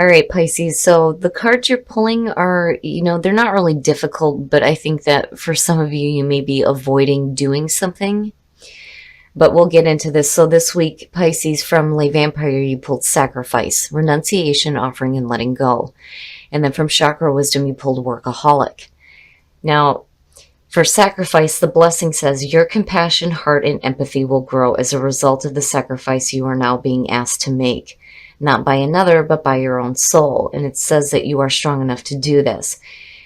All right, Pisces. So the cards you're pulling are, they're not really difficult, but I think that for some of you, you may be avoiding doing something. But we'll get into this. So this week, Pisces, from Le Vampire, you pulled sacrifice, renunciation, offering, and letting go. And then from Chakra Wisdom, you pulled workaholic. Now, for sacrifice, the blessing says your compassion, heart, and empathy will grow as a result of the sacrifice you are now being asked to make. Not by another, but by your own soul. And it says that you are strong enough to do this.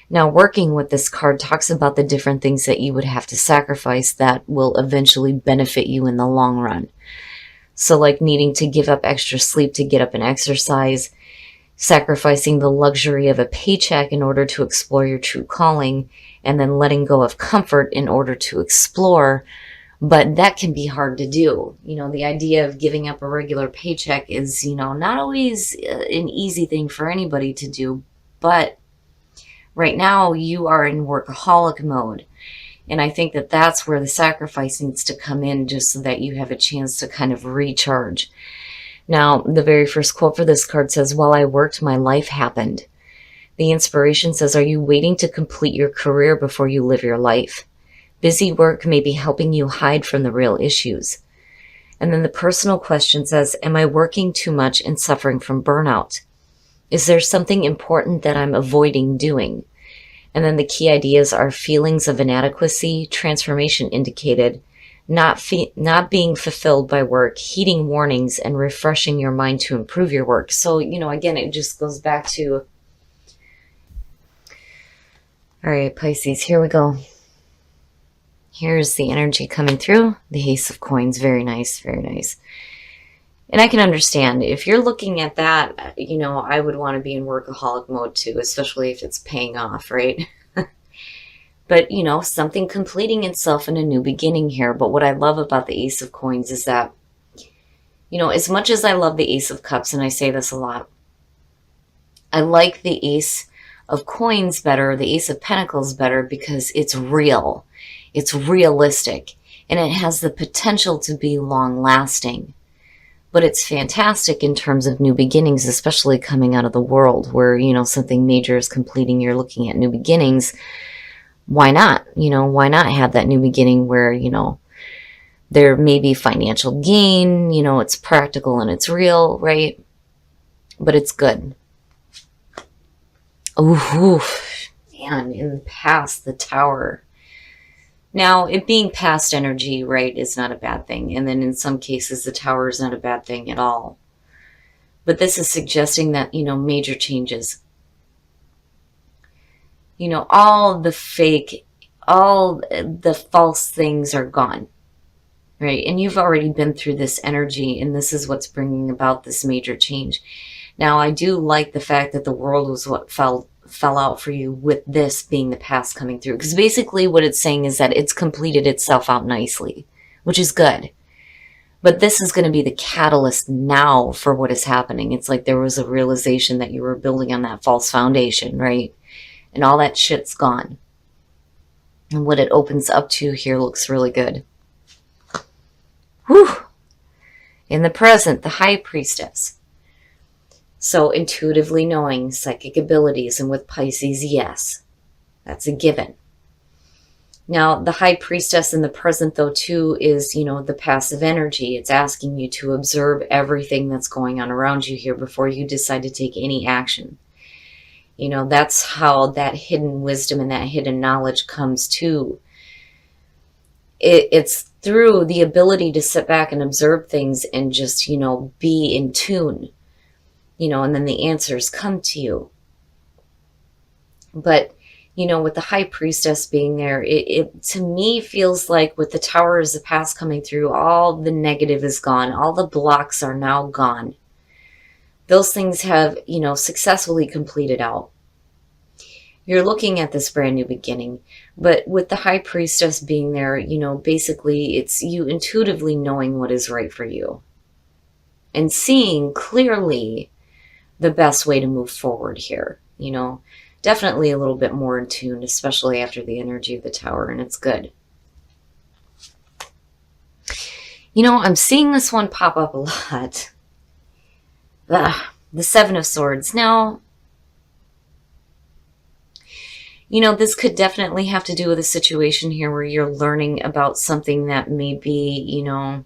Now, working with this card talks about the different things that you would have to sacrifice that will eventually benefit you in the long run. So like needing to give up extra sleep to get up and exercise, sacrificing the luxury of a paycheck in order to explore your true calling, and then letting go of comfort in order to explore. But that can be hard to do. The idea of giving up a regular paycheck is, not always an easy thing for anybody to do. But right now you are in workaholic mode. And I think that that's where the sacrifice needs to come in, just so that you have a chance to kind of recharge. Now, the very first quote for this card says, "While I worked, my life happened." The inspiration says, "Are you waiting to complete your career before you live your life? Busy work may be helping you hide from the real issues." And then the personal question says, "Am I working too much and suffering from burnout? Is there something important that I'm avoiding doing?" And then the key ideas are feelings of inadequacy, transformation indicated, not being fulfilled by work, heeding warnings, and refreshing your mind to improve your work. So, again, it just goes back to, all right, Pisces, here we go. Here's the energy coming through. The Ace of Coins. Very nice, very nice. And I can understand if you're looking at that, I would want to be in workaholic mode too, especially if it's paying off, right? But, something completing itself in a new beginning here. But what I love about the Ace of Coins is that, as much as I love the Ace of Cups, and I say this a lot, I like the Ace of Coins better, the Ace of Pentacles better, because it's real. It's realistic. And it has the potential to be long-lasting. But it's fantastic in terms of new beginnings, especially coming out of the world where, something major is completing. You're looking at new beginnings. Why not? Why not have that new beginning where, there may be financial gain, it's practical and it's real, right? But it's good. Ooh, man, in the past, the Tower. Now, it being past energy, right, is not a bad thing. And then in some cases, the Tower is not a bad thing at all. But this is suggesting that, major changes. All the fake, all the false things are gone, right? And you've already been through this energy, and this is what's bringing about this major change. Now, I do like the fact that the world was what fell out for you, with this being the past coming through. Because basically what it's saying is that it's completed itself out nicely, which is good. But this is going to be the catalyst now for what is happening. It's like there was a realization that you were building on that false foundation, right? And all that shit's gone. And what it opens up to here looks really good. Whew. In the present, the High Priestess. So intuitively knowing, psychic abilities, and with Pisces, yes, that's a given. Now, the High Priestess in the present, though, too, is, the passive energy. It's asking you to observe everything that's going on around you here before you decide to take any action. That's how that hidden wisdom and that hidden knowledge comes to. It's through the ability to sit back and observe things and just, be in tune. And then the answers come to you. But, with the High Priestess being there, it to me feels like with the Tower as the past coming through, all the negative is gone. All the blocks are now gone. Those things have, successfully completed out. You're looking at this brand new beginning. But with the High Priestess being there, basically it's you intuitively knowing what is right for you. And seeing clearly the best way to move forward here. Definitely a little bit more in tune, especially after the energy of the Tower, and it's good. I'm seeing this one pop up a lot. The Seven of Swords. Now, this could definitely have to do with a situation here where you're learning about something that may be, not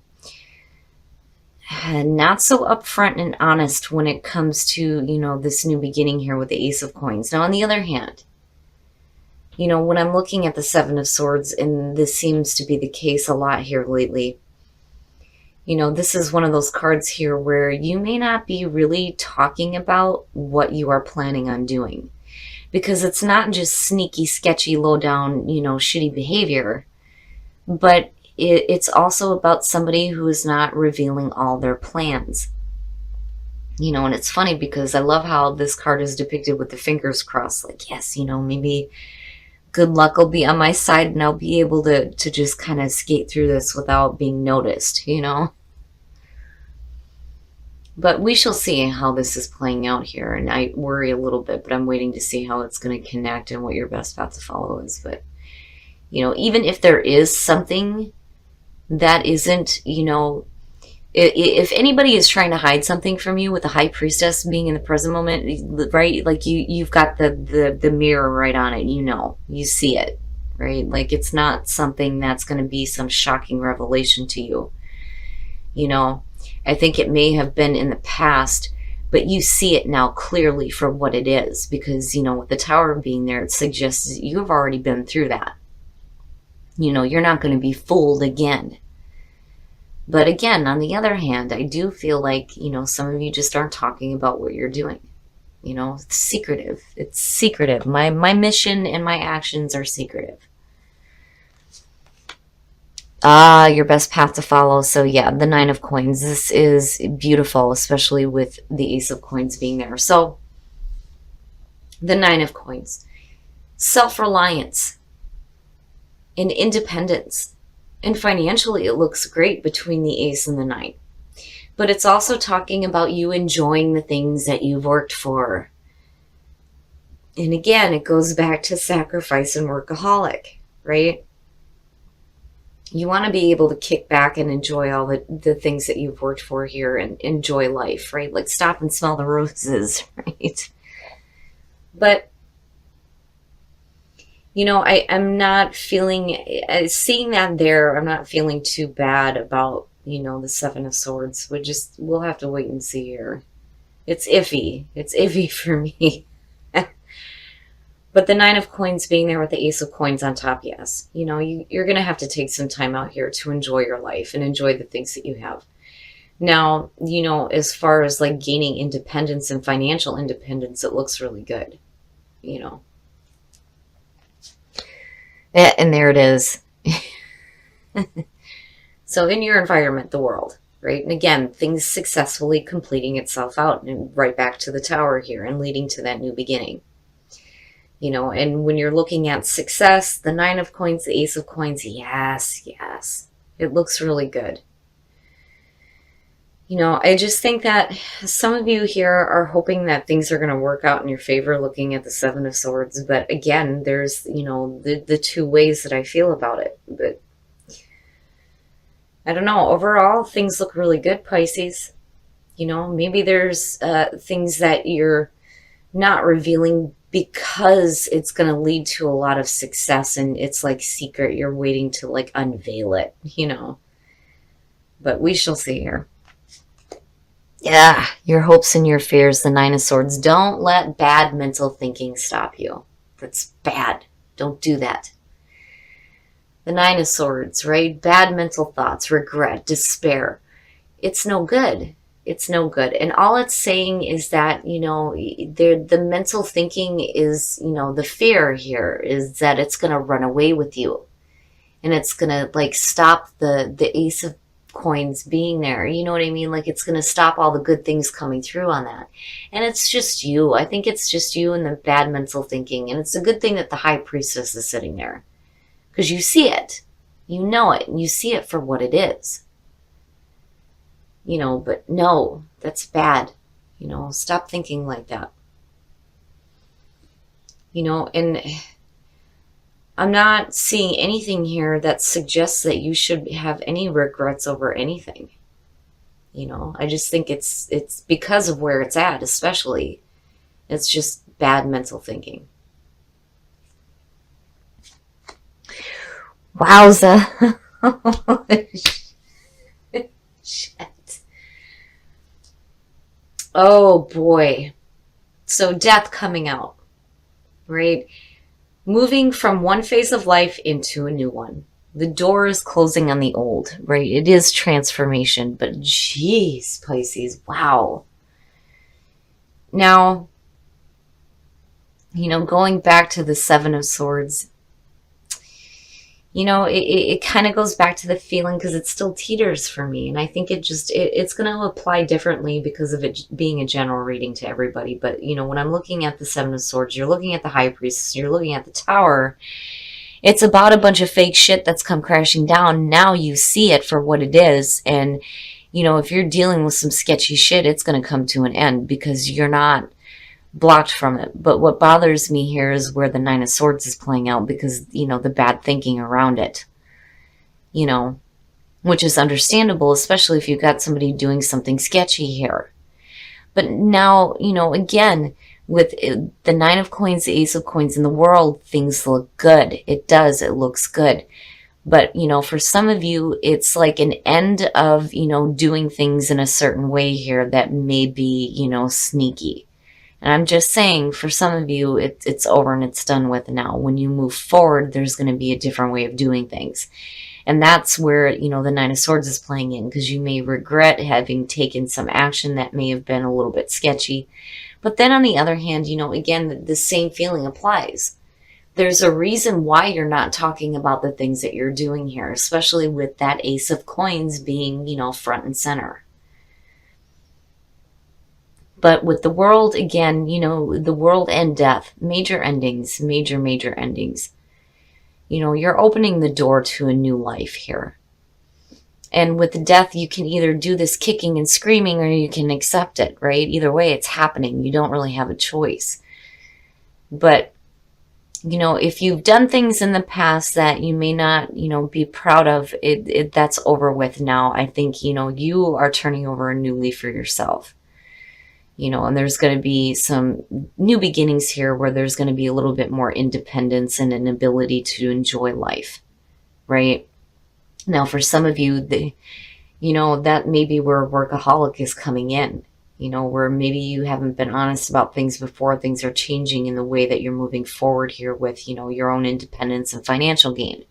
so upfront and honest when it comes to, this new beginning here with the Ace of Coins. Now, on the other hand, when I'm looking at the Seven of Swords, and this seems to be the case a lot here lately, this is one of those cards here where you may not be really talking about what you are planning on doing. Because it's not just sneaky, sketchy, low down, shitty behavior, but it's also about somebody who is not revealing all their plans. And it's funny because I love how this card is depicted with the fingers crossed. Like, yes, maybe good luck will be on my side and I'll be able to just kind of skate through this without being noticed, But we shall see how this is playing out here. And I worry a little bit, but I'm waiting to see how it's going to connect and what your best path to follow is. But, even if there is something that isn't, if anybody is trying to hide something from you with the High Priestess being in the present moment, right? Like you've got the mirror right on it, you see it, right? Like it's not something that's going to be some shocking revelation to you, I think it may have been in the past, but you see it now clearly for what it is because, with the Tower being there, it suggests you've already been through that. You're not going to be fooled again. But again, on the other hand, I do feel like, some of you just aren't talking about what you're doing. It's secretive. It's secretive. My mission and my actions are secretive. Your best path to follow. So yeah, the Nine of Coins. This is beautiful, especially with the Ace of Coins being there. So the Nine of Coins. Self-reliance and independence. And financially, it looks great between the Ace and the Nine. But it's also talking about you enjoying the things that you've worked for. And again, it goes back to sacrifice and workaholic, right? You want to be able to kick back and enjoy all the things that you've worked for here and enjoy life, right? Like stop and smell the roses, right? But, I'm not feeling, seeing that there, I'm not feeling too bad about, the Seven of Swords. We'll have to wait and see here. It's iffy. It's iffy for me. But the Nine of Coins being there with the Ace of Coins on top, yes. You're going to have to take some time out here to enjoy your life and enjoy the things that you have. Now, as far as like gaining independence and financial independence, it looks really good, Yeah, and there it is. So in your environment, the world, right? And again, things successfully completing itself out and right back to the Tower here and leading to that new beginning. And when you're looking at success, the Nine of Coins, the Ace of Coins, yes, it looks really good. I just think that some of you here are hoping that things are going to work out in your favor looking at the Seven of Swords. But again, there's, the two ways that I feel about it. But I don't know. Overall, things look really good, Pisces. Maybe there's things that you're not revealing because it's going to lead to a lot of success and it's like secret. You're waiting to like unveil it, But we shall see here. Yeah, your hopes and your fears, the Nine of Swords. Don't let bad mental thinking stop you. That's bad. Don't do that. The Nine of Swords, right? Bad mental thoughts, regret, despair. It's no good. It's no good. And all it's saying is that, the mental thinking is, the fear here is that it's going to run away with you. And it's going to like stop the Ace of Coins being there. You know what I mean? Like it's going to stop all the good things coming through on that. And it's just you. I think it's just you and the bad mental thinking. And it's a good thing that the High Priestess is sitting there. Because you see it. You know it. And you see it for what it is. But no, that's bad. Stop thinking like that. And I'm not seeing anything here that suggests that you should have any regrets over anything. I just think it's because of where it's at, especially. It's just bad mental thinking. Wowza. Shit. Oh boy. So death coming out, right? Moving from one phase of life into a new one. The door is closing on the old, right? It is transformation, but geez, Pisces, wow. Now, going back to the Seven of Swords, it kind of goes back to the feeling because it still teeters for me. And I think it's going to apply differently because of it being a general reading to everybody. But, when I'm looking at the Seven of Swords, you're looking at the High Priestess, you're looking at the Tower. It's about a bunch of fake shit that's come crashing down. Now you see it for what it is. And, if you're dealing with some sketchy shit, it's going to come to an end because you're not blocked from it. But what bothers me here is where the Nine of Swords is playing out because, the bad thinking around it, which is understandable, especially if you've got somebody doing something sketchy here. But now, again, with the Nine of Coins, the Ace of Coins in the world, things look good. It does. It looks good. But, for some of you, it's like an end of, doing things in a certain way here that may be, sneaky. And I'm just saying, for some of you, it's over and it's done with now. When you move forward, there's going to be a different way of doing things. And that's where, the Nine of Swords is playing in, because you may regret having taken some action that may have been a little bit sketchy. But then on the other hand, again, the same feeling applies. There's a reason why you're not talking about the things that you're doing here, especially with that Ace of Coins being, front and center. But with the world, again, the world and death, major endings, major endings. You're opening the door to a new life here. And with the death, you can either do this kicking and screaming or you can accept it, right? Either way, it's happening. You don't really have a choice. But, if you've done things in the past that you may not, be proud of, that's over with now. I think, you are turning over a new leaf for yourself. And there's going to be some new beginnings here where there's going to be a little bit more independence and an ability to enjoy life, right? Now, for some of you, that may be where workaholic is coming in, where maybe you haven't been honest about things before. Things are changing in the way that you're moving forward here with, your own independence and financial gain.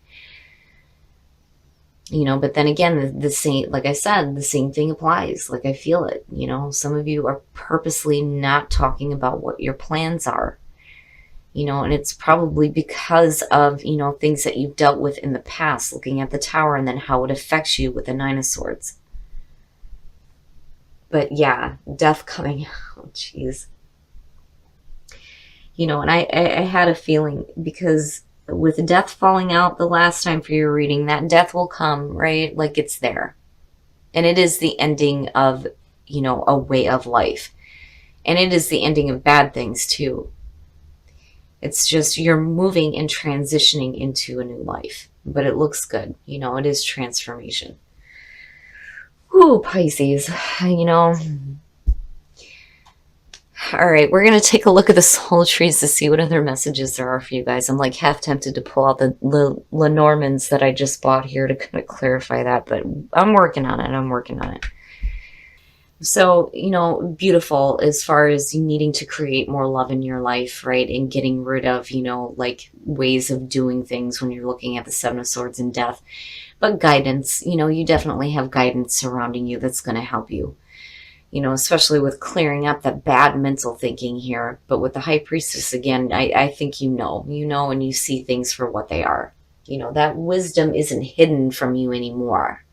But then again, the same, like I said, the same thing applies. Like I feel it, some of you are purposely not talking about what your plans are, and it's probably because of, things that you've dealt with in the past, looking at the Tower and then how it affects you with the Nine of Swords. But yeah, death coming out, jeez. And I had a feeling because with death falling out the last time for your reading, that death will come, right? Like it's there. And it is the ending of, a way of life. And it is the ending of bad things too. It's just you're moving and transitioning into a new life. But it looks good. It is transformation. Ooh, Pisces, All right, we're going to take a look at the soul trees to see what other messages there are for you guys. I'm like half tempted to pull out the Lenormands that I just bought here to kind of clarify that, but I'm working on it. So, beautiful as far as you needing to create more love in your life, right? And getting rid of, like ways of doing things when you're looking at the Seven of Swords and death. But guidance, you definitely have guidance surrounding you that's going to help you. Especially with clearing up that bad mental thinking here. But with the High Priestess, again, I think and you see things for what they are. That wisdom isn't hidden from you anymore.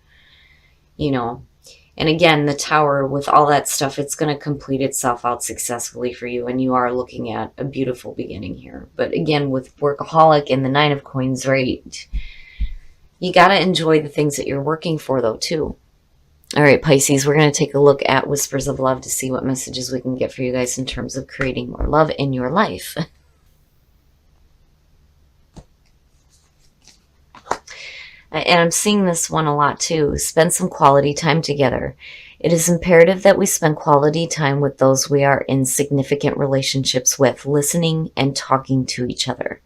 And again, the Tower, with all that stuff, it's going to complete itself out successfully for you. And you are looking at a beautiful beginning here. But again, with Workaholic and the Nine of Coins, right, you got to enjoy the things that you're working for, though, too. All right, Pisces, we're going to take a look at Whispers of Love to see what messages we can get for you guys in terms of creating more love in your life. And I'm seeing this one a lot too. Spend some quality time together. It is imperative that we spend quality time with those we are in significant relationships with, listening and talking to each other.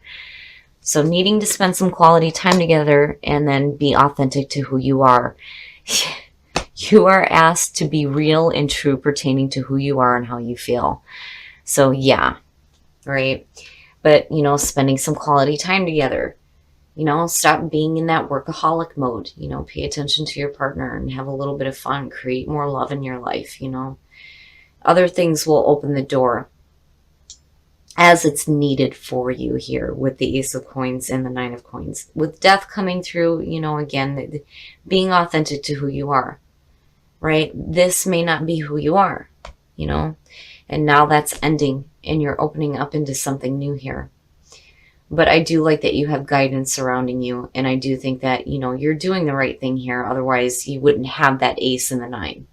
So needing to spend some quality time together and then be authentic to who you are. You are asked to be real and true pertaining to who you are and how you feel. So yeah, right? But, spending some quality time together. Stop being in that workaholic mode. Pay attention to your partner and have a little bit of fun. Create more love in your life. Other things will open the door as it's needed for you here with the Ace of Coins and the Nine of Coins. With death coming through, again, being authentic to who you are, right? This may not be who you are, and now that's ending and you're opening up into something new here. But I do like that you have guidance surrounding you, and I do think that, you're doing the right thing here. Otherwise, you wouldn't have that ace and the nine.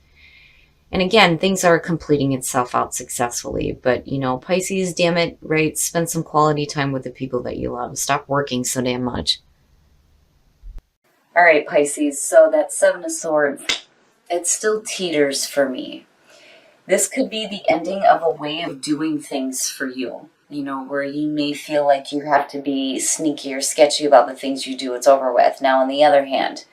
And again, things are completing itself out successfully. But, Pisces, damn it, right? Spend some quality time with the people that you love. Stop working so damn much. All right, Pisces. So that Seven of Swords, it still teeters for me. This could be the ending of a way of doing things for you. Where you may feel like you have to be sneaky or sketchy about the things you do, it's over with. Now, on the other hand,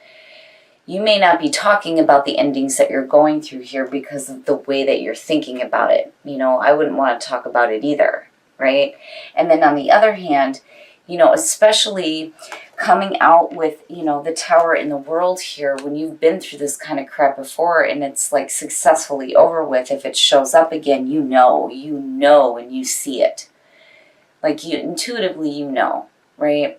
you may not be talking about the endings that you're going through here because of the way that you're thinking about it. I wouldn't want to talk about it either, right? And then on the other hand, especially coming out with, the Tower in the World here, when you've been through this kind of crap before and it's like successfully over with, if it shows up again, you know, and you see it. Like you intuitively, right?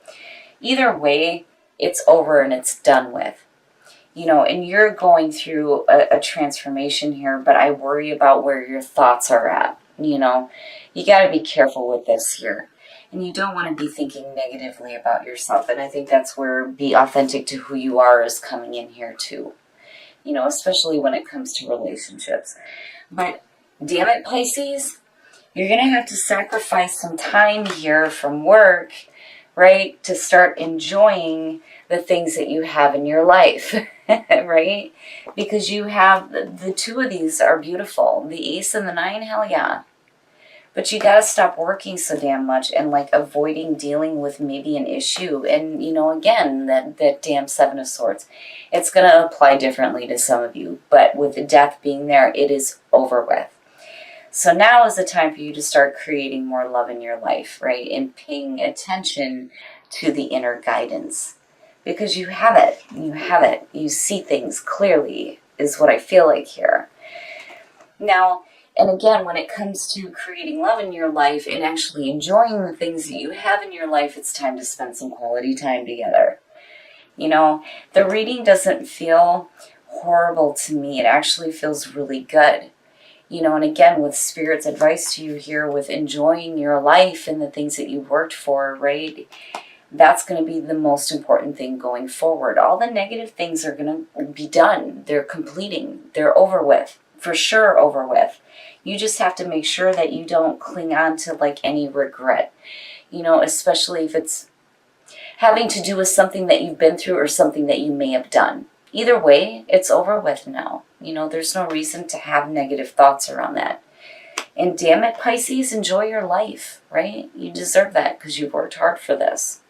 Either way, it's over and it's done with. And you're going through a transformation here, but I worry about where your thoughts are at. You got to be careful with this here. And you don't want to be thinking negatively about yourself. And I think that's where be authentic to who you are is coming in here too. Especially when it comes to relationships. But damn it, Pisces, you're going to have to sacrifice some time here from work, right, to start enjoying the things that you have in your life, right? Because you have, the two of these are beautiful. The Ace and the Nine, hell yeah. But you got to stop working so damn much and like avoiding dealing with maybe an issue. And, again, that damn Seven of Swords. It's going to apply differently to some of you. But with the death being there, it is over with. So now is the time for you to start creating more love in your life, right? And paying attention to the inner guidance. Because you have it. You have it. You see things clearly is what I feel like here. Now, and again, when it comes to creating love in your life and actually enjoying the things that you have in your life, it's time to spend some quality time together. The reading doesn't feel horrible to me. It actually feels really good. And again, with Spirit's advice to you here with enjoying your life and the things that you worked for, right? That's going to be the most important thing going forward. All the negative things are going to be done. They're completing. They're over with. For sure over with. You just have to make sure that you don't cling on to like any regret. Especially if it's having to do with something that you've been through or something that you may have done. Either way, it's over with now. There's no reason to have negative thoughts around that. And damn it, Pisces, enjoy your life, right? You deserve that because you've worked hard for this.